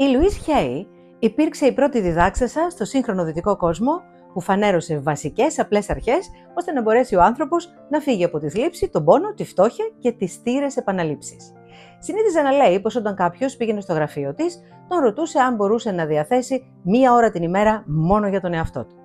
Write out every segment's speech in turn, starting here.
Η Λουίς Χέι υπήρξε η πρώτη διδάξασα στο σύγχρονο δυτικό κόσμο που φανέρωσε βασικές απλές αρχές ώστε να μπορέσει ο άνθρωπος να φύγει από τη θλίψη, τον πόνο, τη φτώχεια και τις στήρες επαναλήψεις. Συνήθιζε να λέει πως όταν κάποιος πήγαινε στο γραφείο της, τον ρωτούσε αν μπορούσε να διαθέσει 1 ώρα την ημέρα μόνο για τον εαυτό του.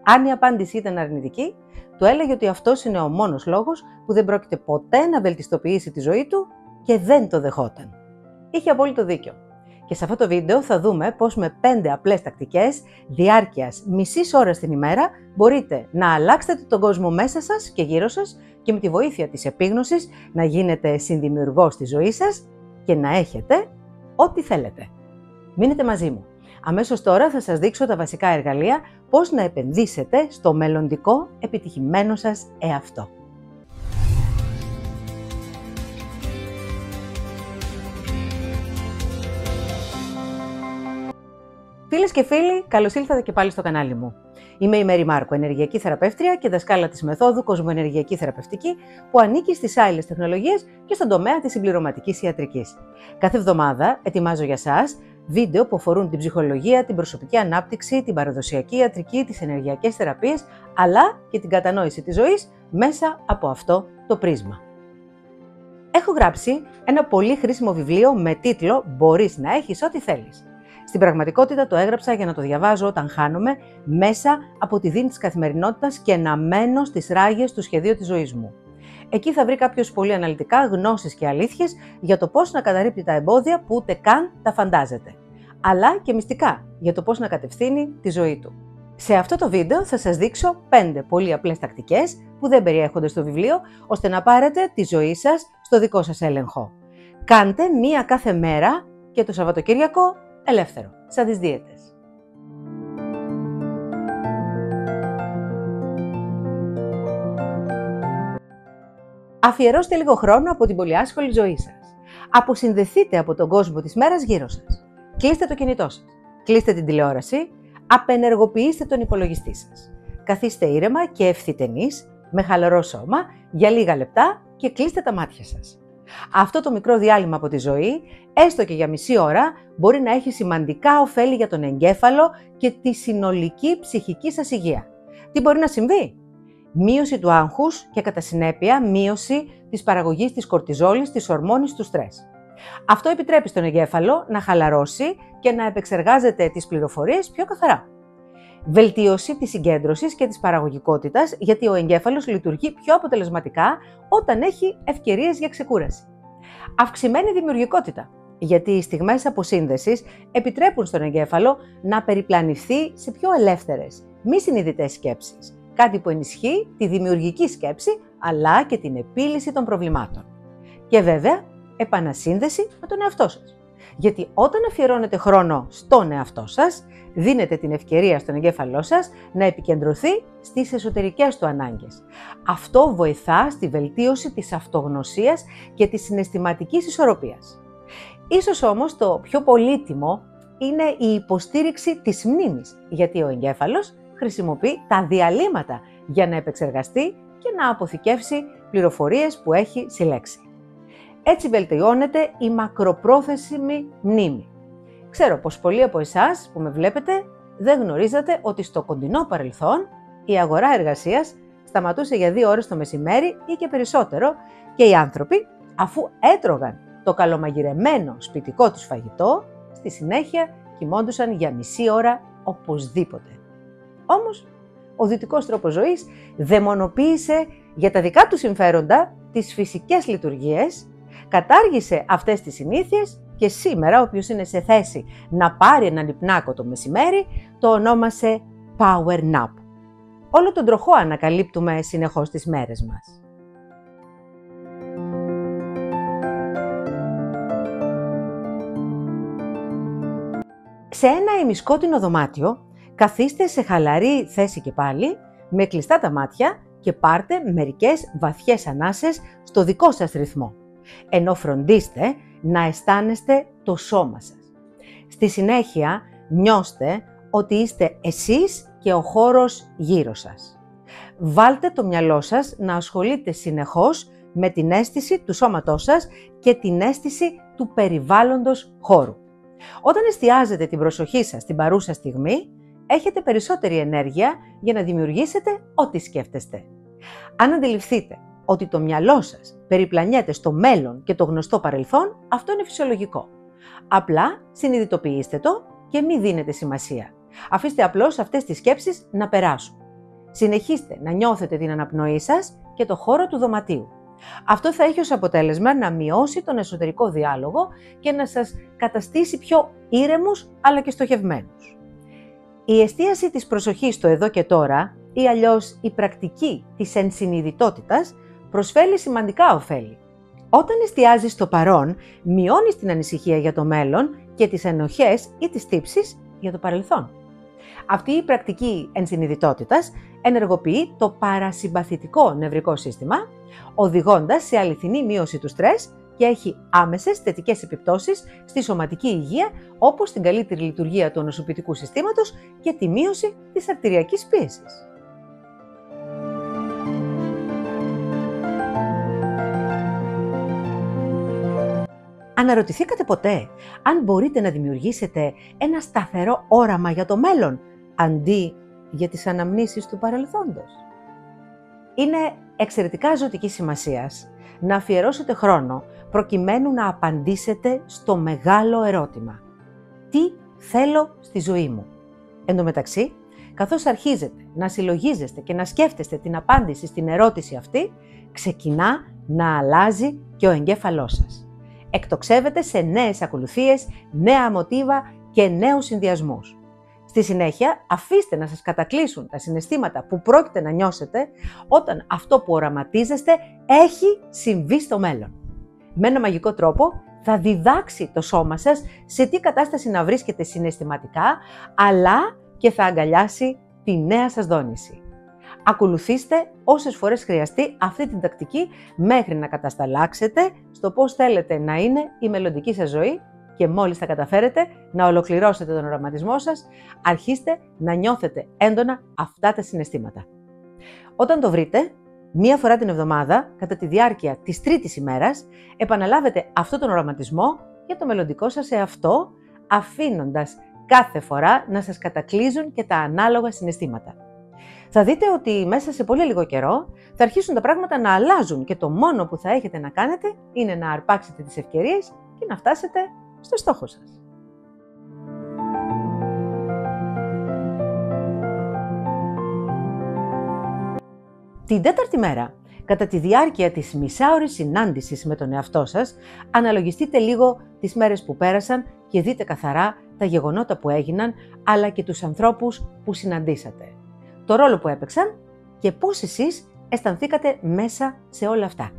Αν η απάντηση ήταν αρνητική, του έλεγε ότι αυτός είναι ο μόνος λόγος που δεν πρόκειται ποτέ να βελτιστοποιήσει τη ζωή του και δεν το δεχόταν. Είχε απόλυτο δίκιο. Και σε αυτό το βίντεο θα δούμε πως με 5 απλές τακτικές διάρκειας μισής ώρας την ημέρα μπορείτε να αλλάξετε τον κόσμο μέσα σας και γύρω σας και με τη βοήθεια της επίγνωσης να γίνετε συνδημιουργός στη ζωή σας και να έχετε ό,τι θέλετε. Μείνετε μαζί μου. Αμέσως τώρα θα σας δείξω τα βασικά εργαλεία πώς να επενδύσετε στο μελλοντικό επιτυχημένο σας εαυτό. Φίλες και φίλοι, καλώς ήλθατε και πάλι στο κανάλι μου. Είμαι η Μέρη Μάρκο, ενεργειακή θεραπεύτρια και δασκάλα της μεθόδου Κοσμοενεργειακή Θεραπευτική που ανήκει στις άειλες τεχνολογίες και στον τομέα της συμπληρωματικής ιατρικής. Κάθε εβδομάδα ετοιμάζω για σας βίντεο που αφορούν την ψυχολογία, την προσωπική ανάπτυξη, την παραδοσιακή ιατρική, τις ενεργειακές θεραπείες, αλλά και την κατανόηση της ζωής μέσα από αυτό το πρίσμα. Έχω γράψει ένα πολύ χρήσιμο βιβλίο με τίτλο «Μπορείς να έχεις ό,τι θέλεις». Στην πραγματικότητα το έγραψα για να το διαβάζω όταν χάνομαι μέσα από τη δίνη της καθημερινότητας και να μένω στις ράγες του σχεδίου της ζωής μου. Εκεί θα βρει κάποιος πολύ αναλυτικά γνώσεις και αλήθειες για το πώς να καταρρίπτει τα εμπόδια που ούτε καν τα φαντάζεται, αλλά και μυστικά για το πώς να κατευθύνει τη ζωή του. Σε αυτό το βίντεο θα σας δείξω 5 πολύ απλές τακτικές που δεν περιέχονται στο βιβλίο, ώστε να πάρετε τη ζωή σας στο δικό σας έλεγχο. Κάντε μία κάθε μέρα και το Σαββατοκύριακο ελεύθερο, σαν τις δίαιτες. Αφιερώστε λίγο χρόνο από την πολυάσχολη ζωή σας. Αποσυνδεθείτε από τον κόσμο της μέρας γύρω σας. Κλείστε το κινητό σας. Κλείστε την τηλεόραση. Απενεργοποιήστε τον υπολογιστή σας. Καθίστε ήρεμα και ευθυτενείς, με χαλαρό σώμα, για λίγα λεπτά και κλείστε τα μάτια σας. Αυτό το μικρό διάλειμμα από τη ζωή, έστω και για μισή ώρα, μπορεί να έχει σημαντικά ωφέλη για τον εγκέφαλο και τη συνολική ψυχική σας υγεία. Τι μπορεί να συμβεί? Μείωση του άγχους και κατά συνέπεια μείωση της παραγωγής της κορτιζόλης, της ορμόνης του στρες. Αυτό επιτρέπει στον εγκέφαλο να χαλαρώσει και να επεξεργάζεται τις πληροφορίες πιο καθαρά. Βελτίωση της συγκέντρωσης και της παραγωγικότητας, γιατί ο εγκέφαλος λειτουργεί πιο αποτελεσματικά όταν έχει ευκαιρίες για ξεκούραση. Αυξημένη δημιουργικότητα, γιατί οι στιγμές αποσύνδεσης επιτρέπουν στον εγκέφαλο να περιπλανηθεί σε πιο ελεύθερες, μη συνειδητές σκέψεις, κάτι που ενισχύει τη δημιουργική σκέψη αλλά και την επίλυση των προβλημάτων. Και βέβαια, επανασύνδεση με τον εαυτό σας. Γιατί όταν αφιερώνετε χρόνο στον εαυτό σας, δίνετε την ευκαιρία στον εγκέφαλό σας να επικεντρωθεί στις εσωτερικές του ανάγκες. Αυτό βοηθά στη βελτίωση της αυτογνωσίας και της συναισθηματικής ισορροπίας. Ίσως όμως το πιο πολύτιμο είναι η υποστήριξη της μνήμης, γιατί ο εγκέφαλος χρησιμοποιεί τα διαλύματα για να επεξεργαστεί και να αποθηκεύσει πληροφορίες που έχει συλλέξει. Έτσι βελτιώνεται η μακροπρόθεσμη μνήμη. Ξέρω πως πολλοί από εσάς που με βλέπετε δεν γνωρίζατε ότι στο κοντινό παρελθόν η αγορά εργασίας σταματούσε για 2 ώρες το μεσημέρι ή και περισσότερο και οι άνθρωποι, αφού έτρωγαν το καλομαγειρεμένο σπιτικό τους φαγητό, στη συνέχεια κοιμόντουσαν για μισή ώρα οπωσδήποτε. Όμως, ο δυτικός τρόπος ζωής δαιμονοποίησε για τα δικά του συμφέροντα τις φυσικές λειτουργίες, κατάργησε αυτές τις συνήθειες και σήμερα όποιος είναι σε θέση να πάρει έναν υπνάκο το μεσημέρι το ονόμασε power nap. Όλο τον τροχό ανακαλύπτουμε συνεχώς τις μέρες μας. Σε ένα ημισκότεινο δωμάτιο καθίστε σε χαλαρή θέση και πάλι, με κλειστά τα μάτια και πάρτε μερικές βαθιές ανάσες στο δικό σας ρυθμό, ενώ φροντίστε να αισθάνεστε το σώμα σας. Στη συνέχεια νιώστε ότι είστε εσείς και ο χώρος γύρω σας. Βάλτε το μυαλό σας να ασχολείται συνεχώς με την αίσθηση του σώματός σας και την αίσθηση του περιβάλλοντος χώρου. Όταν εστιάζετε την προσοχή σας στην παρούσα στιγμή, έχετε περισσότερη ενέργεια για να δημιουργήσετε ό,τι σκέφτεστε. Αν αντιληφθείτε ότι το μυαλό σας περιπλανιέται στο μέλλον και το γνωστό παρελθόν, αυτό είναι φυσιολογικό. Απλά συνειδητοποιήστε το και μην δίνετε σημασία. Αφήστε απλώς αυτές τις σκέψεις να περάσουν. Συνεχίστε να νιώθετε την αναπνοή σας και το χώρο του δωματίου. Αυτό θα έχει ως αποτέλεσμα να μειώσει τον εσωτερικό διάλογο και να σας καταστήσει πιο ήρεμους αλλά και στοχευμένους. Η εστίαση της προσοχής στο εδώ και τώρα ή αλλιώς η πρακτική της ενσυνειδητότητας προσφέρει σημαντικά ωφέλη. Όταν εστιάζεις στο παρόν, μειώνεις την ανησυχία για το μέλλον και τις ενοχές ή τις τύψεις για το παρελθόν. Αυτή η πρακτική ενσυνειδητότητας ενεργοποιεί το παρασυμπαθητικό νευρικό σύστημα, οδηγώντας σε αληθινή μείωση του στρες και έχει άμεσες θετικές επιπτώσεις στη σωματική υγεία, όπως την καλύτερη λειτουργία του νοσοποιητικού συστήματος και τη μείωση της αρτηριακής πίεσης. Αναρωτηθήκατε ποτέ αν μπορείτε να δημιουργήσετε ένα σταθερό όραμα για το μέλλον, αντί για τις αναμνήσεις του παρελθόντος? Είναι εξαιρετικά ζωτικής σημασίας να αφιερώσετε χρόνο προκειμένου να απαντήσετε στο μεγάλο ερώτημα. Τι θέλω στη ζωή μου? Εν τω μεταξύ, καθώς αρχίζετε να συλλογίζεστε και να σκέφτεστε την απάντηση στην ερώτηση αυτή, ξεκινά να αλλάζει και ο εγκέφαλός σας. Εκτοξεύεται σε νέες ακολουθίες, νέα μοτίβα και νέους συνδυασμούς. Στη συνέχεια, αφήστε να σας κατακλείσουν τα συναισθήματα που πρόκειται να νιώσετε όταν αυτό που οραματίζεστε έχει συμβεί στο μέλλον. Με ένα μαγικό τρόπο θα διδάξει το σώμα σας σε τι κατάσταση να βρίσκεται συναισθηματικά, αλλά και θα αγκαλιάσει τη νέα σας δόνηση. Ακολουθήστε όσες φορές χρειαστεί αυτή την τακτική μέχρι να κατασταλάξετε στο πώς θέλετε να είναι η μελλοντική σας ζωή και μόλις τα καταφέρετε να ολοκληρώσετε τον οραματισμό σας, αρχίστε να νιώθετε έντονα αυτά τα συναισθήματα. Όταν το βρείτε, μία φορά την εβδομάδα, κατά τη διάρκεια της τρίτης ημέρας, επαναλάβετε αυτόν τον οραματισμό για το μελλοντικό σας εαυτό, αφήνοντας κάθε φορά να σας κατακλείζουν και τα ανάλογα συναισθήματα. Θα δείτε ότι μέσα σε πολύ λίγο καιρό θα αρχίσουν τα πράγματα να αλλάζουν και το μόνο που θα έχετε να κάνετε είναι να αρπάξετε τις ευκαιρίες και να φτάσετε στο στόχο σας. Την τέταρτη μέρα, κατά τη διάρκεια της μισάωρης συνάντησης με τον εαυτό σας, αναλογιστείτε λίγο τις μέρες που πέρασαν και δείτε καθαρά τα γεγονότα που έγιναν, αλλά και τους ανθρώπους που συναντήσατε. Το ρόλο που έπαιξαν και πώς εσείς αισθανθήκατε μέσα σε όλα αυτά.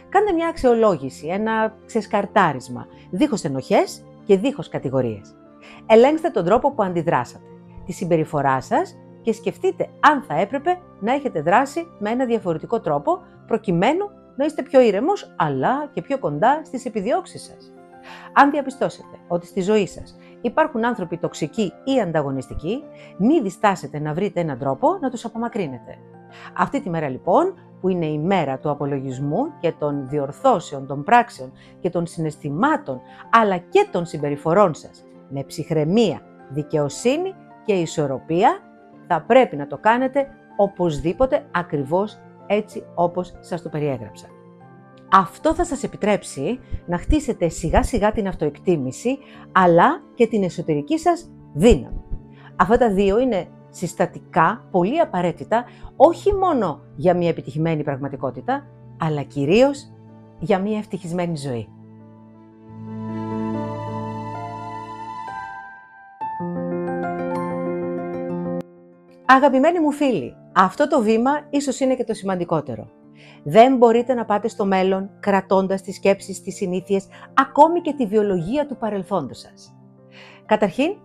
Κάντε μια αξιολόγηση, ένα ξεσκαρτάρισμα, δίχως ενοχές και δίχως κατηγορίες. Ελέγξτε τον τρόπο που αντιδράσατε, τη συμπεριφορά σας και σκεφτείτε αν θα έπρεπε να έχετε δράσει με ένα διαφορετικό τρόπο προκειμένου να είστε πιο ήρεμος αλλά και πιο κοντά στις επιδιώξεις σας. Αν διαπιστώσετε ότι στη ζωή σας υπάρχουν άνθρωποι τοξικοί ή ανταγωνιστικοί, μη διστάσετε να βρείτε έναν τρόπο να τους απομακρύνετε. Αυτή τη μέρα λοιπόν, που είναι η μέρα του απολογισμού και των διορθώσεων των πράξεων και των συναισθημάτων, αλλά και των συμπεριφορών σας, με ψυχραιμία, δικαιοσύνη και ισορροπία, θα πρέπει να το κάνετε οπωσδήποτε ακριβώς έτσι όπως σας το περιέγραψα. Αυτό θα σας επιτρέψει να χτίσετε σιγά σιγά την αυτοεκτίμηση, αλλά και την εσωτερική σας δύναμη. Αυτά τα δύο είναι συστατικά πολύ απαραίτητα, όχι μόνο για μια επιτυχημένη πραγματικότητα, αλλά κυρίως για μια ευτυχισμένη ζωή. Αγαπημένοι μου φίλοι, αυτό το βήμα ίσως είναι και το σημαντικότερο. Δεν μπορείτε να πάτε στο μέλλον κρατώντας τις σκέψεις, τις συνήθειες, ακόμη και τη βιολογία του παρελθόντος σας. Καταρχήν,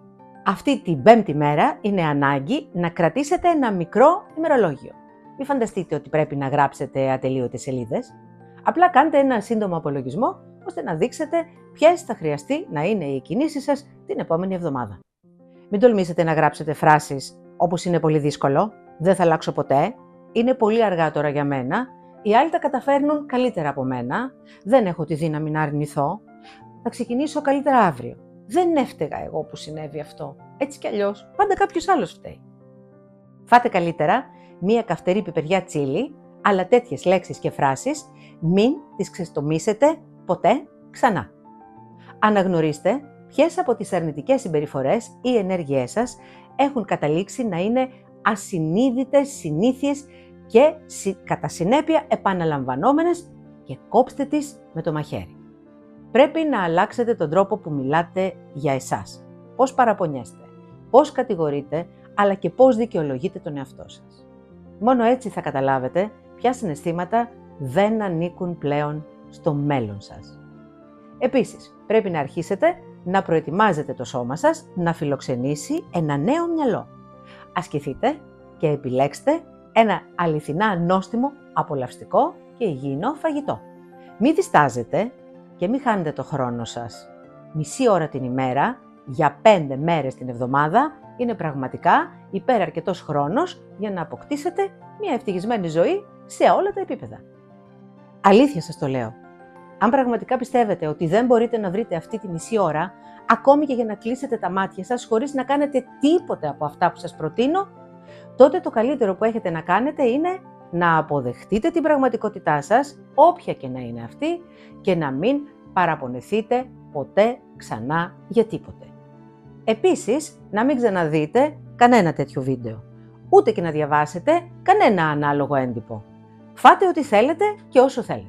αυτή την πέμπτη μέρα είναι ανάγκη να κρατήσετε ένα μικρό ημερολόγιο. Μην φανταστείτε ότι πρέπει να γράψετε ατελείωτες σελίδες. Απλά κάντε ένα σύντομο απολογισμό, ώστε να δείξετε ποιες θα χρειαστεί να είναι οι κινήσεις σας την επόμενη εβδομάδα. Μην τολμήσετε να γράψετε φράσεις όπως «είναι πολύ δύσκολο», «δεν θα αλλάξω ποτέ», «είναι πολύ αργά τώρα για μένα», «οι άλλοι τα καταφέρνουν καλύτερα από μένα», «δεν έχω τη δύναμη να αρνηθώ», «θα ξεκινήσω καλύτερα αύριο». Δεν έφταιγα εγώ που συνέβη αυτό. Έτσι κι αλλιώς, πάντα κάποιος άλλος φταίει. Φάτε καλύτερα μία καυτερή πιπεριά τσίλι, αλλά τέτοιες λέξεις και φράσεις μην τις ξεστομίσετε ποτέ ξανά. Αναγνωρίστε ποιες από τις αρνητικές συμπεριφορές ή ενέργειές σας έχουν καταλήξει να είναι ασυνείδητες συνήθειες και κατά συνέπεια επαναλαμβανόμενες και κόψτε τις με το μαχαίρι. Πρέπει να αλλάξετε τον τρόπο που μιλάτε για εσάς. Πώς παραπονιέστε, πώς κατηγορείτε, αλλά και πώς δικαιολογείτε τον εαυτό σας. Μόνο έτσι θα καταλάβετε ποια συναισθήματα δεν ανήκουν πλέον στο μέλλον σας. Επίσης, πρέπει να αρχίσετε να προετοιμάζετε το σώμα σας να φιλοξενήσει ένα νέο μυαλό. Ασκηθείτε και επιλέξτε ένα αληθινά νόστιμο, απολαυστικό και υγιεινό φαγητό. Μην διστάζετε και μην χάνετε το χρόνο σας. Μισή ώρα την ημέρα για 5 μέρες την εβδομάδα είναι πραγματικά υπεραρκετός χρόνος για να αποκτήσετε μια ευτυχισμένη ζωή σε όλα τα επίπεδα. Αλήθεια σας το λέω. Αν πραγματικά πιστεύετε ότι δεν μπορείτε να βρείτε αυτή τη μισή ώρα, ακόμη και για να κλείσετε τα μάτια σας χωρίς να κάνετε τίποτε από αυτά που σας προτείνω, τότε το καλύτερο που έχετε να κάνετε είναι να αποδεχτείτε την πραγματικότητά σας, όποια και να είναι αυτή, και να μην παραπονεθείτε ποτέ ξανά για τίποτε. Επίσης, να μην ξαναδείτε κανένα τέτοιο βίντεο, ούτε και να διαβάσετε κανένα ανάλογο έντυπο. Φάτε ό,τι θέλετε και όσο θέλετε.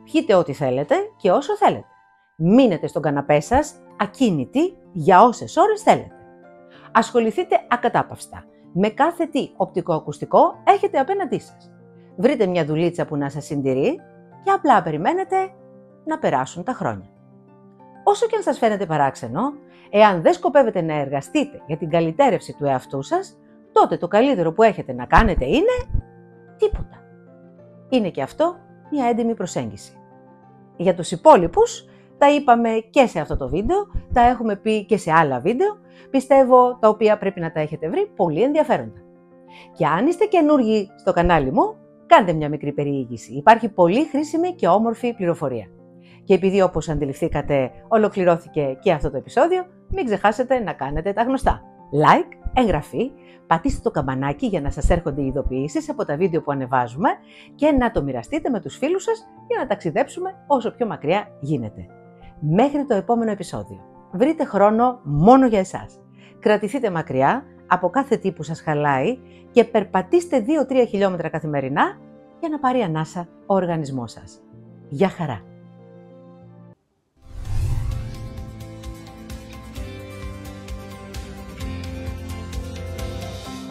Πιείτε ό,τι θέλετε και όσο θέλετε. Μείνετε στον καναπέ σας ακίνητοι για όσες ώρες θέλετε. Ασχοληθείτε ακατάπαυστα με κάθε τι οπτικοακουστικό έχετε απέναντί σας. Βρείτε μια δουλίτσα που να σας συντηρεί και απλά περιμένετε να περάσουν τα χρόνια. Όσο και αν σας φαίνεται παράξενο, εάν δεν σκοπεύετε να εργαστείτε για την καλυτέρευση του εαυτού σας, τότε το καλύτερο που έχετε να κάνετε είναι τίποτα. Είναι και αυτό μια έντιμη προσέγγιση. Για τους υπόλοιπους, τα είπαμε και σε αυτό το βίντεο, τα έχουμε πει και σε άλλα βίντεο, πιστεύω τα οποία πρέπει να τα έχετε βρει πολύ ενδιαφέροντα. Και αν είστε καινούργοι στο κανάλι μου, κάντε μια μικρή περιήγηση. Υπάρχει πολύ χρήσιμη και όμορφη πληροφορία. Και επειδή όπως αντιληφθήκατε ολοκληρώθηκε και αυτό το επεισόδιο, μην ξεχάσετε να κάνετε τα γνωστά. Like, εγγραφή, πατήστε το καμπανάκι για να σας έρχονται οι ειδοποιήσεις από τα βίντεο που ανεβάζουμε και να το μοιραστείτε με τους φίλους σας για να ταξιδέψουμε όσο πιο μακριά γίνεται. Μέχρι το επόμενο επεισόδιο. Βρείτε χρόνο μόνο για εσάς. Κρατηθείτε μακριά από κάθε τι που σας χαλάει και περπατήστε 2-3 χιλιόμετρα καθημερινά για να πάρει ανάσα ο οργανισμός σας. Γεια χαρά!